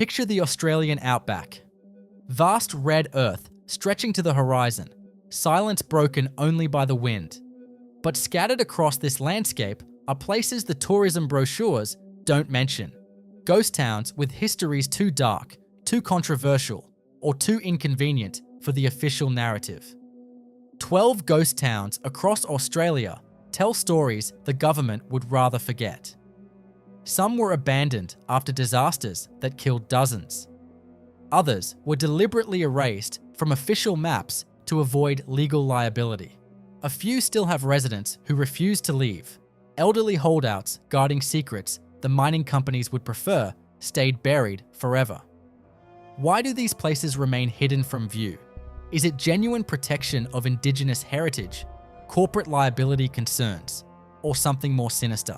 Picture the Australian outback. Vast red earth stretching to the horizon, silence broken only by the wind. But scattered across this landscape are places the tourism brochures don't mention. Ghost towns with histories too dark, too controversial, or too inconvenient for the official narrative. 12 ghost towns across Australia tell stories the government would rather forget. Some were abandoned after disasters that killed dozens. Others were deliberately erased from official maps to avoid legal liability. A few still have residents who refuse to leave. Elderly holdouts guarding secrets the mining companies would prefer stayed buried forever. Why do these places remain hidden from view? Is it genuine protection of Indigenous heritage, corporate liability concerns, or something more sinister?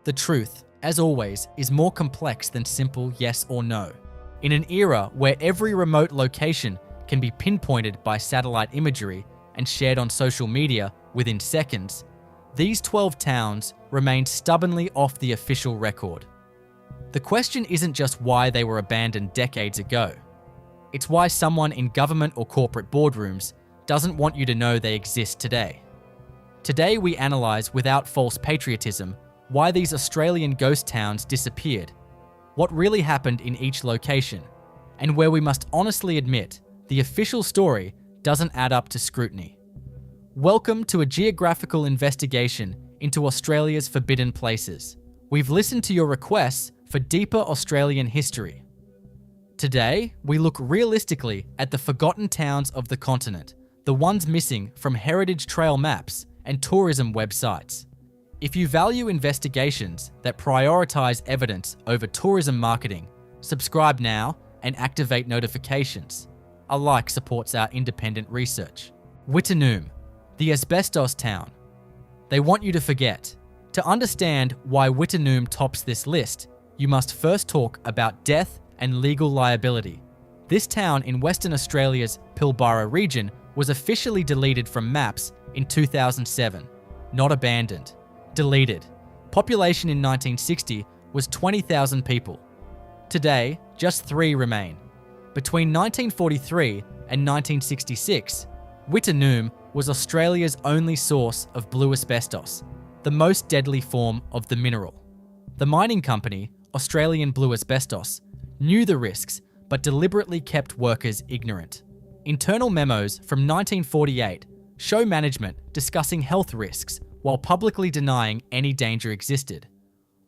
The truth, as always, is more complex than simple yes or no. In an era where every remote location can be pinpointed by satellite imagery and shared on social media within seconds, these 12 towns remain stubbornly off the official record. The question isn't just why they were abandoned decades ago. It's why someone in government or corporate boardrooms doesn't want you to know they exist today. Today we analyse without false patriotism why these Australian ghost towns disappeared, what really happened in each location, and where we must honestly admit the official story doesn't add up to scrutiny. Welcome to a geographical investigation into Australia's forbidden places. We've listened to your requests for deeper Australian history. Today, we look realistically at the forgotten towns of the continent, the ones missing from heritage trail maps and tourism websites. If you value investigations that prioritize evidence over tourism marketing, subscribe now and activate notifications. A like supports our independent research. Wittenoom, the asbestos town. They want you to forget. To understand why Wittenoom tops this list, you must first talk about death and legal liability. This town in Western Australia's Pilbara region was officially deleted from maps in 2007. Not abandoned. Deleted. Population in 1960 was 20,000 people. Today, just 3 remain. Between 1943 and 1966, Wittenoom was Australia's only source of blue asbestos, the most deadly form of the mineral. The mining company, Australian Blue Asbestos, knew the risks but deliberately kept workers ignorant. Internal memos from 1948 show management discussing health risks while publicly denying any danger existed.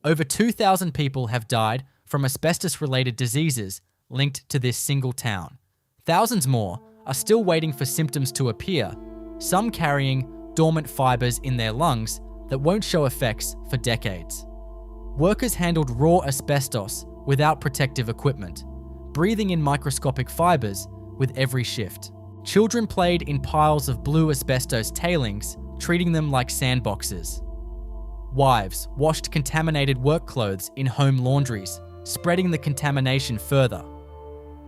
Over 2,000 people have died from asbestos-related diseases linked to this single town. Thousands more are still waiting for symptoms to appear, some carrying dormant fibres in their lungs that won't show effects for decades. Workers handled raw asbestos without protective equipment, breathing in microscopic fibres with every shift. Children played in piles of blue asbestos tailings, treating them like sandboxes. Wives washed contaminated work clothes in home laundries, spreading the contamination further.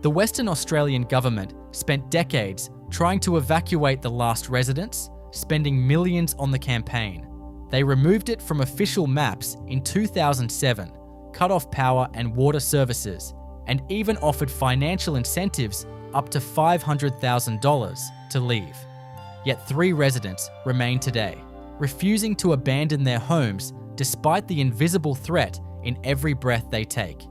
The Western Australian government spent decades trying to evacuate the last residents, spending millions on the campaign. They removed it from official maps in 2007, cut off power and water services, and even offered financial incentives up to $500,000 to leave. Yet 3 residents remain today, refusing to abandon their homes despite the invisible threat in every breath they take.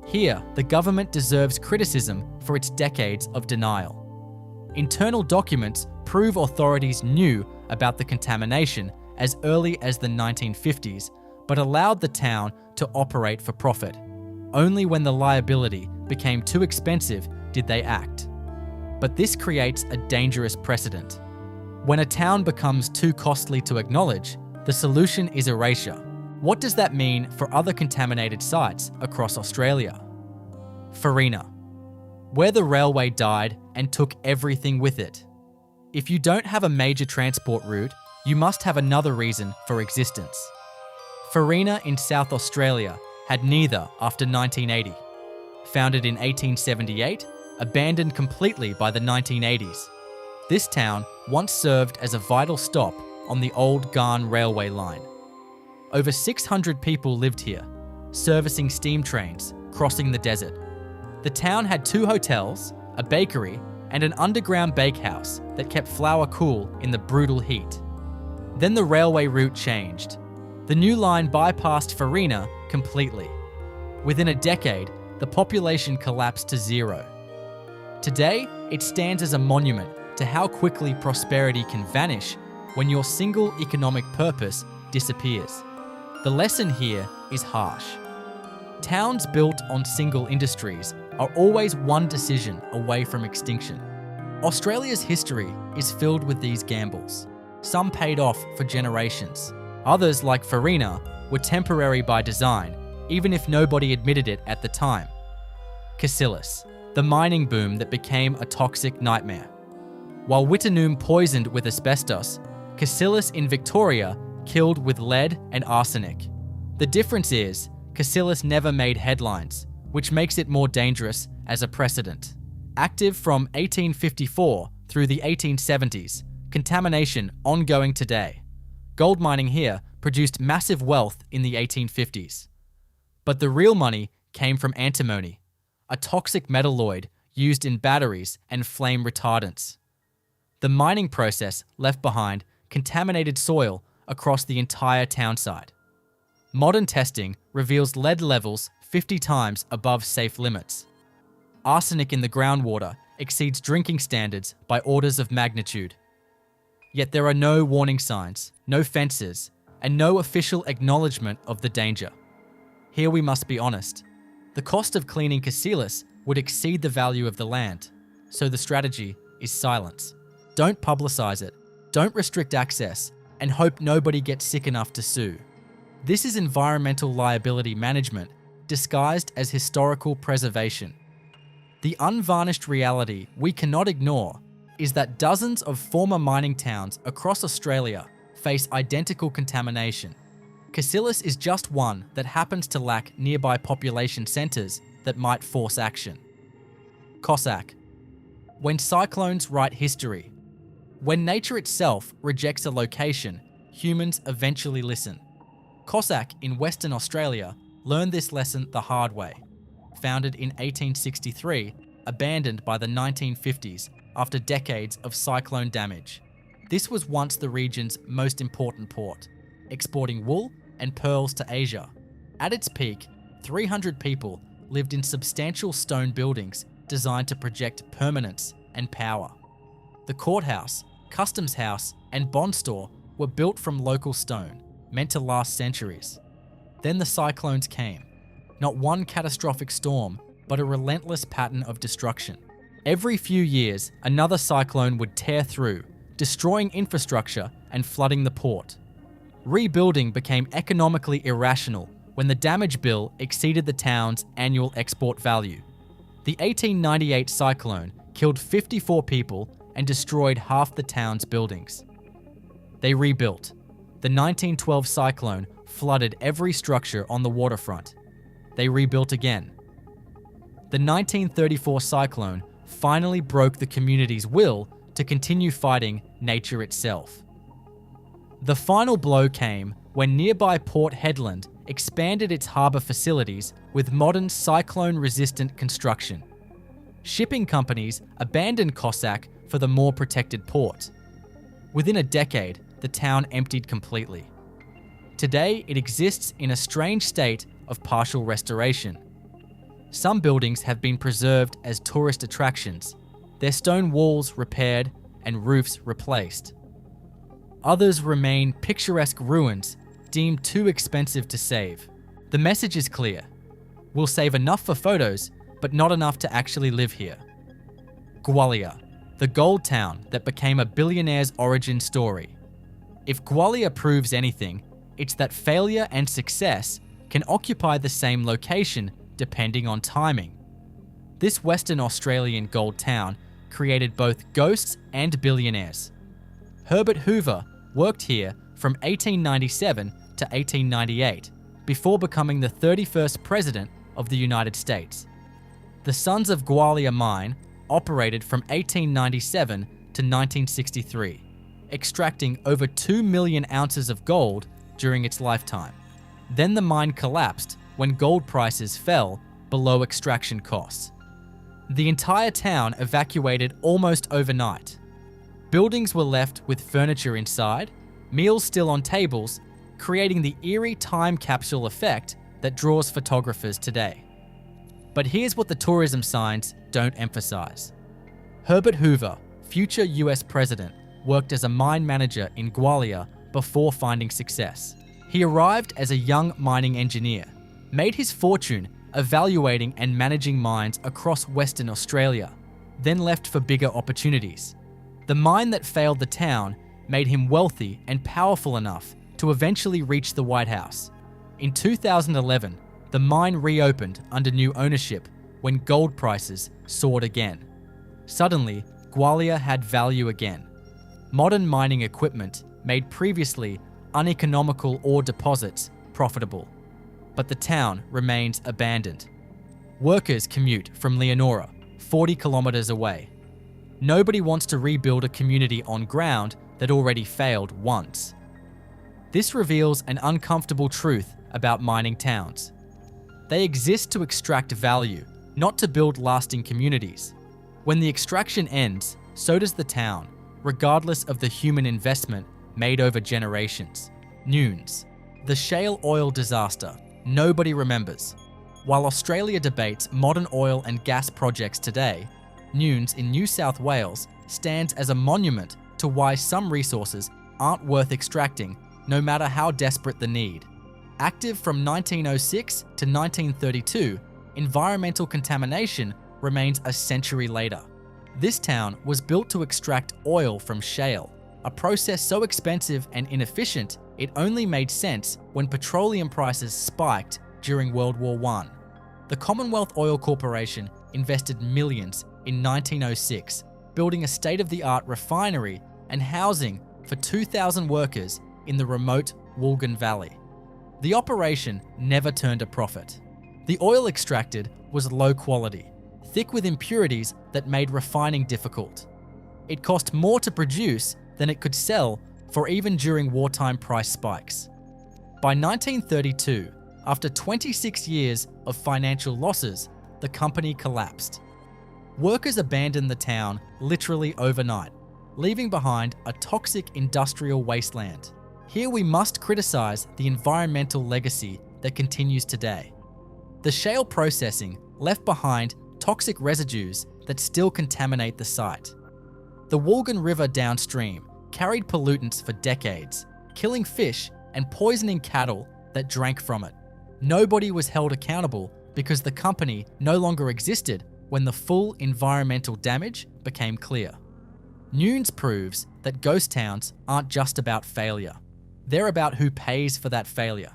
Here, the government deserves criticism for its decades of denial. Internal documents prove authorities knew about the contamination as early as the 1950s, but allowed the town to operate for profit. Only when the liability became too expensive did they act. But this creates a dangerous precedent. When a town becomes too costly to acknowledge, the solution is erasure. What does that mean for other contaminated sites across Australia? Farina, where the railway died and took everything with it. If you don't have a major transport route, you must have another reason for existence. Farina in South Australia had neither after 1980. Founded in 1878, abandoned completely by the 1980s. This town once served as a vital stop on the old Garn railway line. Over 600 people lived here, servicing steam trains, crossing the desert. The town had 2 hotels, a bakery, and an underground bakehouse that kept flour cool in the brutal heat. Then the railway route changed. The new line bypassed Farina completely. Within a decade, the population collapsed to 0. Today, it stands as a monument to how quickly prosperity can vanish when your single economic purpose disappears. The lesson here is harsh. Towns built on single industries are always one decision away from extinction. Australia's history is filled with these gambles. Some paid off for generations. Others, like Farina, were temporary by design, even if nobody admitted it at the time. Cassilis, the mining boom that became a toxic nightmare. While Wittenoom poisoned with asbestos, Cassilis in Victoria killed with lead and arsenic. The difference is, Cassilis never made headlines, which makes it more dangerous as a precedent. Active from 1854 through the 1870s, contamination ongoing today. Gold mining here produced massive wealth in the 1850s. But the real money came from antimony, a toxic metalloid used in batteries and flame retardants. The mining process left behind contaminated soil across the entire townside. Modern testing reveals lead levels 50 times above safe limits. Arsenic in the groundwater exceeds drinking standards by orders of magnitude. Yet there are no warning signs, no fences, and no official acknowledgement of the danger. Here we must be honest. The cost of cleaning Cassilis would exceed the value of the land, so the strategy is silence. Don't publicize it, don't restrict access, and hope nobody gets sick enough to sue. This is environmental liability management disguised as historical preservation. The unvarnished reality we cannot ignore is that dozens of former mining towns across Australia face identical contamination. Cassilis is just one that happens to lack nearby population centres that might force action. Cossack. When cyclones write history. When nature itself rejects a location, humans eventually listen. Cossack in Western Australia learned this lesson the hard way. Founded in 1863, abandoned by the 1950s after decades of cyclone damage. This was once the region's most important port, exporting wool and pearls to Asia. At its peak, 300 people lived in substantial stone buildings designed to project permanence and power. The courthouse, customs house, and bond store were built from local stone, meant to last centuries. Then the cyclones came. Not one catastrophic storm, but a relentless pattern of destruction. Every few years, another cyclone would tear through, destroying infrastructure and flooding the port. Rebuilding became economically irrational when the damage bill exceeded the town's annual export value. The 1898 cyclone killed 54 people and destroyed half the town's buildings. They rebuilt. The 1912 cyclone flooded every structure on the waterfront. They rebuilt again. The 1934 cyclone finally broke the community's will to continue fighting nature itself. The final blow came when nearby Port Hedland expanded its harbour facilities with modern cyclone-resistant construction. Shipping companies abandoned Cossack for the more protected port. Within a decade, the town emptied completely. Today, it exists in a strange state of partial restoration. Some buildings have been preserved as tourist attractions, their stone walls repaired and roofs replaced. Others remain picturesque ruins deemed too expensive to save. The message is clear. We'll save enough for photos, but not enough to actually live here. Gwalia, the gold town that became a billionaire's origin story. If Gwalia proves anything, it's that failure and success can occupy the same location depending on timing. This Western Australian gold town created both ghosts and billionaires. Herbert Hoover worked here from 1897 to 1898 before becoming the 31st President of the United States. The Sons of Gwalia mine operated from 1897 to 1963, extracting over 2 million ounces of gold during its lifetime. Then the mine collapsed when gold prices fell below extraction costs. The entire town evacuated almost overnight. Buildings were left with furniture inside, meals still on tables, creating the eerie time capsule effect that draws photographers today. But here's what the tourism signs don't emphasize. Herbert Hoover, future US president, worked as a mine manager in Gwalia before finding success. He arrived as a young mining engineer, made his fortune evaluating and managing mines across Western Australia, then left for bigger opportunities. The mine that failed the town made him wealthy and powerful enough to eventually reach the White House. In 2011, the mine reopened under new ownership when gold prices soared again. Suddenly, Gwalia had value again. Modern mining equipment made previously uneconomical ore deposits profitable. But the town remains abandoned. Workers commute from Leonora, 40 kilometers away. Nobody wants to rebuild a community on ground that already failed once. This reveals an uncomfortable truth about mining towns. They exist to extract value, not to build lasting communities. When the extraction ends, so does the town, regardless of the human investment made over generations. Newnes, the shale oil disaster nobody remembers. While Australia debates modern oil and gas projects today, Newnes in New South Wales stands as a monument to why some resources aren't worth extracting, no matter how desperate the need. Active from 1906 to 1932, environmental contamination remains a century later. This town was built to extract oil from shale, a process so expensive and inefficient it only made sense when petroleum prices spiked during World War I. The Commonwealth Oil Corporation invested millions in 1906, building a state-of-the-art refinery and housing for 2,000 workers in the remote Woolgan Valley. The operation never turned a profit. The oil extracted was low quality, thick with impurities that made refining difficult. It cost more to produce than it could sell for even during wartime price spikes. By 1932, after 26 years of financial losses, the company collapsed. Workers abandoned the town literally overnight, leaving behind a toxic industrial wasteland. Here we must criticize the environmental legacy that continues today. The shale processing left behind toxic residues that still contaminate the site. The Woolgan River downstream carried pollutants for decades, killing fish and poisoning cattle that drank from it. Nobody was held accountable because the company no longer existed when the full environmental damage became clear. Newnes proves that ghost towns aren't just about failure. They're about who pays for that failure.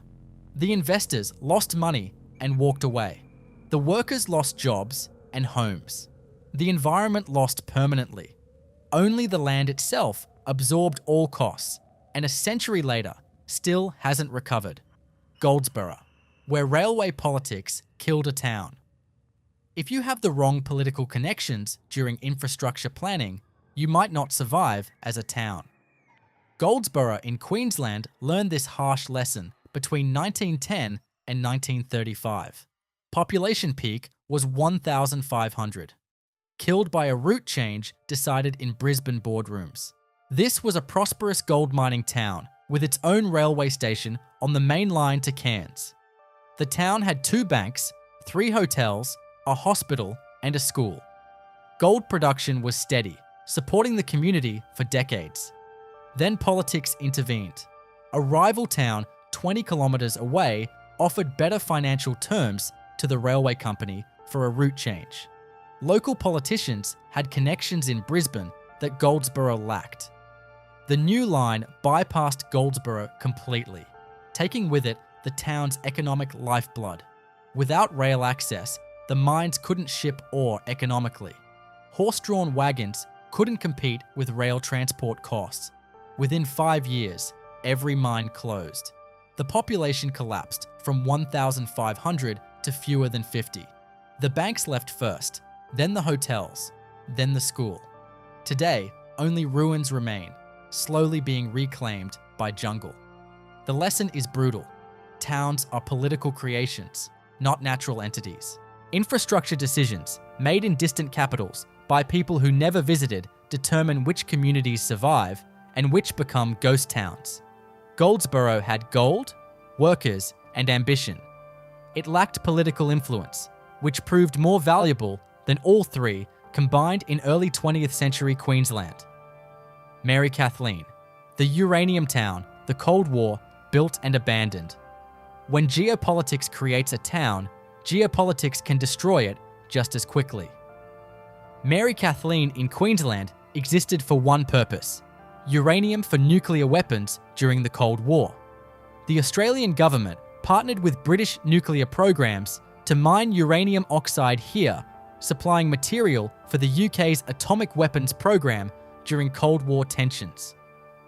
The investors lost money and walked away. The workers lost jobs and homes. The environment lost permanently. Only the land itself absorbed all costs, and a century later, still hasn't recovered. Goldsborough, where railway politics killed a town. If you have the wrong political connections during infrastructure planning, you might not survive as a town. Goldsborough in Queensland learned this harsh lesson between 1910 and 1935. Population peak was 1,500. Killed by a route change decided in Brisbane boardrooms. This was a prosperous gold mining town with its own railway station on the main line to Cairns. The town had 2 banks, 3 hotels, a hospital, and a school. Gold production was steady, supporting the community for decades. Then politics intervened. A rival town 20 kilometers away offered better financial terms to the railway company for a route change. Local politicians had connections in Brisbane that Goldsborough lacked. The new line bypassed Goldsborough completely, taking with it the town's economic lifeblood. Without rail access, the mines couldn't ship ore economically. Horse-drawn wagons couldn't compete with rail transport costs. Within 5 years, every mine closed. The population collapsed from 1,500 to fewer than 50. The banks left first, then the hotels, then the school. Today, only ruins remain, slowly being reclaimed by jungle. The lesson is brutal. Towns are political creations, not natural entities. Infrastructure decisions made in distant capitals by people who never visited, determine which communities survive and which become ghost towns. Goldsborough had gold, workers, and ambition. It lacked political influence, which proved more valuable than all three combined in early 20th century Queensland. Mary Kathleen, the uranium town the Cold War built and abandoned. When geopolitics creates a town, geopolitics can destroy it just as quickly. Mary Kathleen in Queensland existed for one purpose: uranium for nuclear weapons during the Cold War. The Australian government partnered with British nuclear programs to mine uranium oxide here, supplying material for the UK's atomic weapons program during Cold War tensions.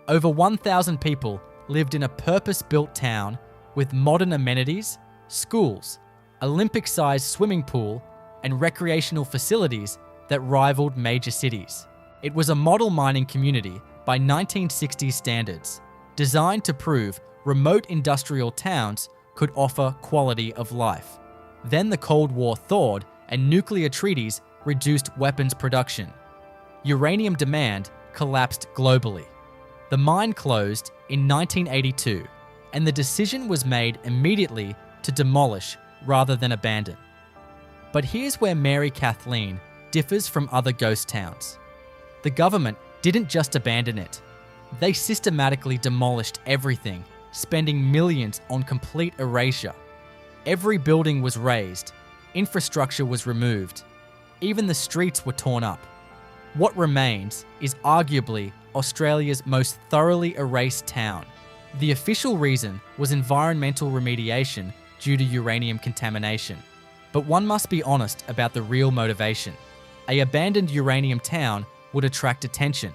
Over 1,000 people lived in a purpose-built town with modern amenities, schools, Olympic-sized swimming pool, and recreational facilities that rivaled major cities. It was a model mining community by 1960s standards, designed to prove remote industrial towns could offer quality of life. Then the Cold War thawed and nuclear treaties reduced weapons production. Uranium demand collapsed globally. The mine closed in 1982, and the decision was made immediately to demolish rather than abandon. But here's where Mary Kathleen differs from other ghost towns. The government didn't just abandon it. They systematically demolished everything, spending millions on complete erasure. Every building was razed, infrastructure was removed, even the streets were torn up. What remains is arguably Australia's most thoroughly erased town. The official reason was environmental remediation due to uranium contamination. But one must be honest about the real motivation. An abandoned uranium town would attract attention,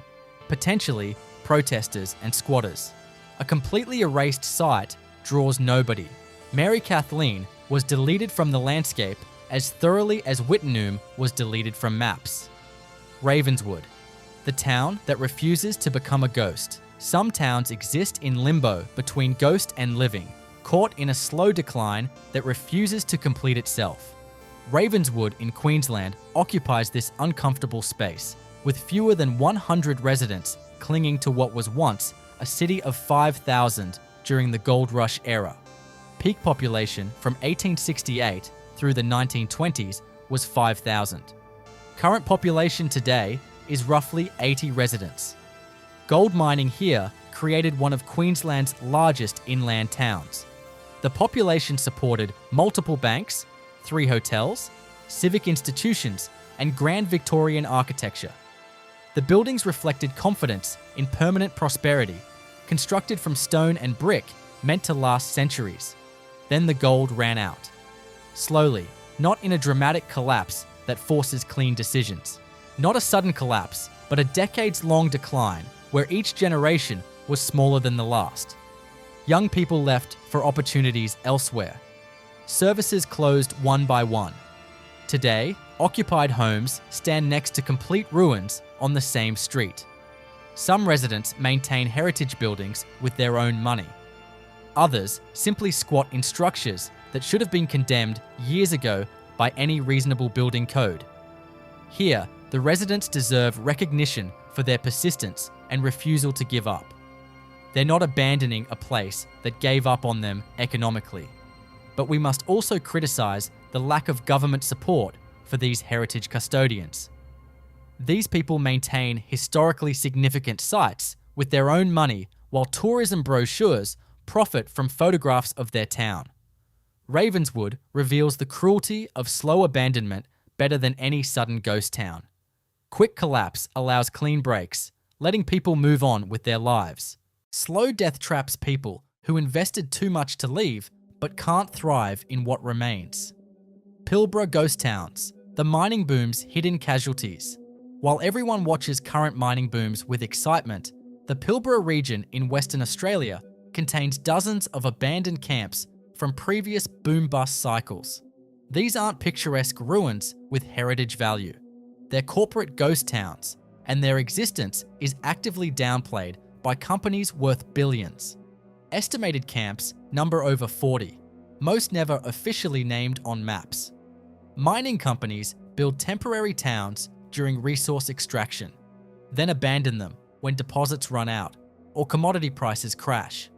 potentially protesters and squatters. A completely erased site draws nobody. Mary Kathleen was deleted from the landscape as thoroughly as Wittenoom was deleted from maps. Ravenswood, the town that refuses to become a ghost. Some towns exist in limbo between ghost and living, caught in a slow decline that refuses to complete itself. Ravenswood in Queensland occupies this uncomfortable space, with fewer than 100 residents clinging to what was once a city of 5,000 during the Gold Rush era. Peak population from 1868 through the 1920s was 5,000. Current population today is roughly 80 residents. Gold mining here created one of Queensland's largest inland towns. The population supported multiple banks, 3 hotels, civic institutions, and grand Victorian architecture. The buildings reflected confidence in permanent prosperity, constructed from stone and brick meant to last centuries. Then the gold ran out. Slowly, not in a dramatic collapse that forces clean decisions. Not a sudden collapse, but a decades-long decline where each generation was smaller than the last. Young people left for opportunities elsewhere. Services closed one by one. Today, occupied homes stand next to complete ruins on the same street. Some residents maintain heritage buildings with their own money. Others simply squat in structures that should have been condemned years ago by any reasonable building code. Here, the residents deserve recognition for their persistence and refusal to give up. They're not abandoning a place that gave up on them economically. But we must also criticise the lack of government support for these heritage custodians. These people maintain historically significant sites with their own money, while tourism brochures profit from photographs of their town. Ravenswood reveals the cruelty of slow abandonment better than any sudden ghost town. Quick collapse allows clean breaks, letting people move on with their lives. Slow death traps people who invested too much to leave but can't thrive in what remains. Pilbara ghost towns, the mining boom's hidden casualties. While everyone watches current mining booms with excitement, the Pilbara region in Western Australia contains dozens of abandoned camps from previous boom-bust cycles. These aren't picturesque ruins with heritage value. They're corporate ghost towns, and their existence is actively downplayed by companies worth billions. Estimated camps number over 40, most never officially named on maps. Mining companies build temporary towns during resource extraction, then abandon them when deposits run out or commodity prices crash.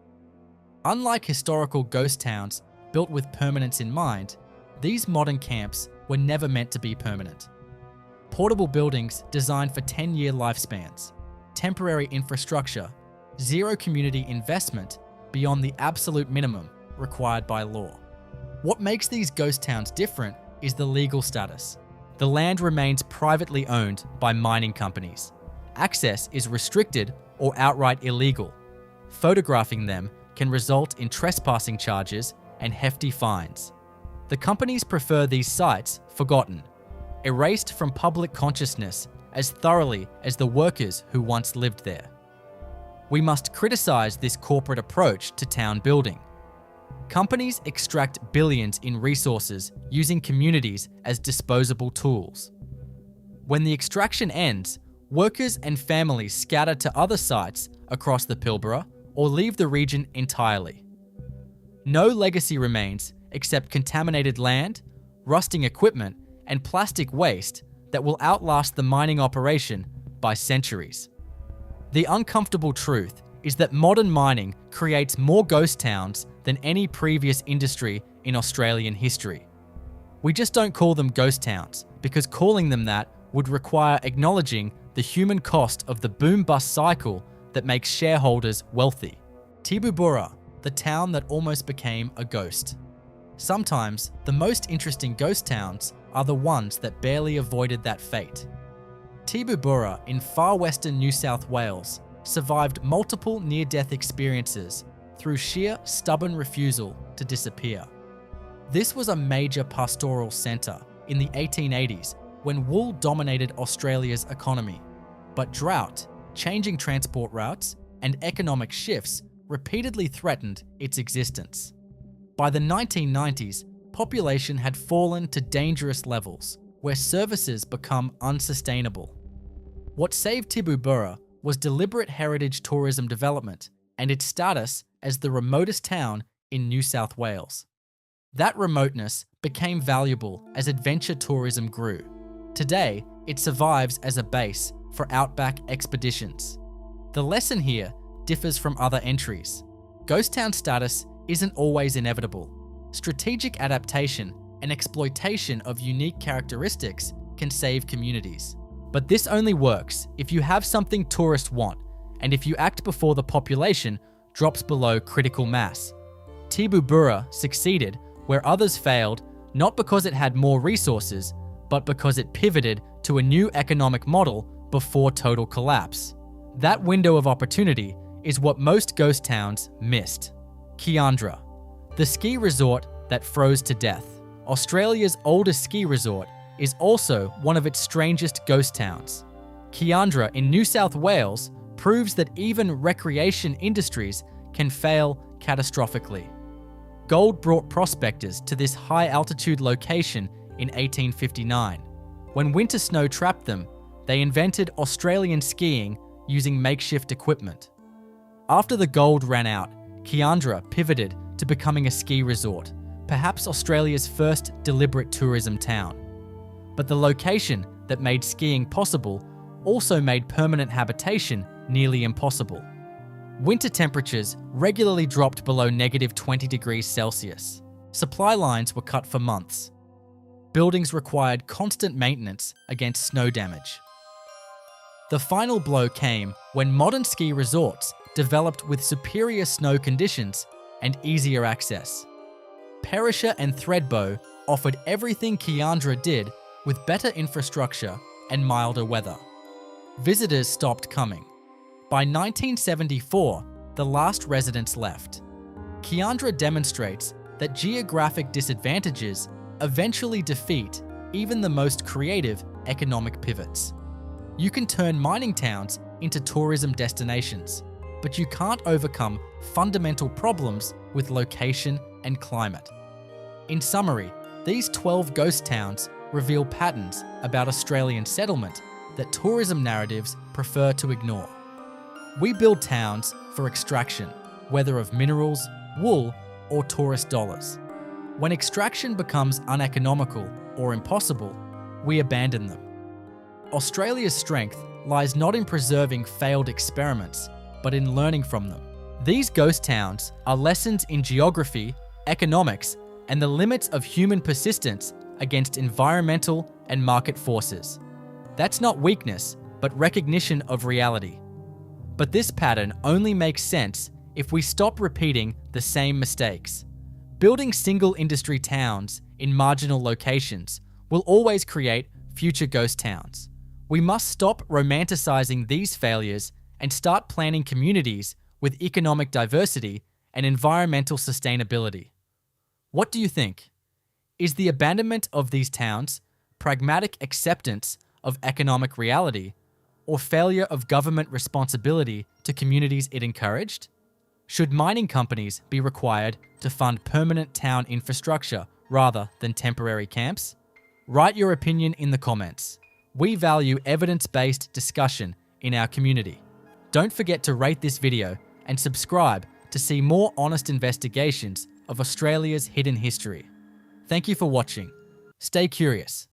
Unlike historical ghost towns built with permanence in mind, these modern camps were never meant to be permanent. Portable buildings designed for 10-year lifespans, temporary infrastructure, zero community investment beyond the absolute minimum required by law. What makes these ghost towns different is the legal status. The land remains privately owned by mining companies. Access is restricted or outright illegal. Photographing them can result in trespassing charges and hefty fines. The companies prefer these sites forgotten, erased from public consciousness as thoroughly as the workers who once lived there. We must criticize this corporate approach to town building. Companies extract billions in resources using communities as disposable tools. When the extraction ends, workers and families scatter to other sites across the Pilbara or leave the region entirely. No legacy remains except contaminated land, rusting equipment, and plastic waste that will outlast the mining operation by centuries. The uncomfortable truth is that modern mining creates more ghost towns than any previous industry in Australian history. We just don't call them ghost towns because calling them that would require acknowledging the human cost of the boom-bust cycle that makes shareholders wealthy. Tibooburra, the town that almost became a ghost. Sometimes, the most interesting ghost towns are the ones that barely avoided that fate. Tibooburra in far western New South Wales survived multiple near-death experiences through sheer stubborn refusal to disappear. This was a major pastoral centre in the 1880s when wool dominated Australia's economy, but drought, changing transport routes, and economic shifts repeatedly threatened its existence. By the 1990s, population had fallen to dangerous levels where services become unsustainable. What saved Tibooburra was deliberate heritage tourism development and its status as the remotest town in New South Wales. That remoteness became valuable as adventure tourism grew. Today, it survives as a base for outback expeditions. The lesson here differs from other entries. Ghost town status isn't always inevitable. Strategic adaptation and exploitation of unique characteristics can save communities. But this only works if you have something tourists want and if you act before the population drops below critical mass. Tibooburra succeeded where others failed, not because it had more resources, but because it pivoted to a new economic model before total collapse. That window of opportunity is what most ghost towns missed. Kiandra, the ski resort that froze to death. Australia's oldest ski resort is also one of its strangest ghost towns. Kiandra in New South Wales proves that even recreation industries can fail catastrophically. Gold brought prospectors to this high-altitude location in 1859. When winter snow trapped them, they invented Australian skiing using makeshift equipment. After the gold ran out, Kiandra pivoted to becoming a ski resort, perhaps Australia's first deliberate tourism town. But the location that made skiing possible also made permanent habitation nearly impossible. Winter temperatures regularly dropped below -20 degrees Celsius. Supply lines were cut for months. Buildings required constant maintenance against snow damage. The final blow came when modern ski resorts developed with superior snow conditions and easier access. Perisher and Thredbo offered everything Kiandra did with better infrastructure and milder weather. Visitors stopped coming. By 1974, the last residents left. Kiandra demonstrates that geographic disadvantages eventually defeat even the most creative economic pivots. You can turn mining towns into tourism destinations, but you can't overcome fundamental problems with location and climate. In summary, these 12 ghost towns reveal patterns about Australian settlement that tourism narratives prefer to ignore. We build towns for extraction, whether of minerals, wool, or tourist dollars. When extraction becomes uneconomical or impossible, we abandon them. Australia's strength lies not in preserving failed experiments, but in learning from them. These ghost towns are lessons in geography, economics, and the limits of human persistence against environmental and market forces. That's not weakness, but recognition of reality. But this pattern only makes sense if we stop repeating the same mistakes. Building single industry towns in marginal locations will always create future ghost towns. We must stop romanticizing these failures and start planning communities with economic diversity and environmental sustainability. What do you think? Is the abandonment of these towns pragmatic acceptance of economic reality, or failure of government responsibility to communities it encouraged? Should mining companies be required to fund permanent town infrastructure rather than temporary camps? Write your opinion in the comments. We value evidence-based discussion in our community. Don't forget to rate this video and subscribe to see more honest investigations of Australia's hidden history. Thank you for watching. Stay curious.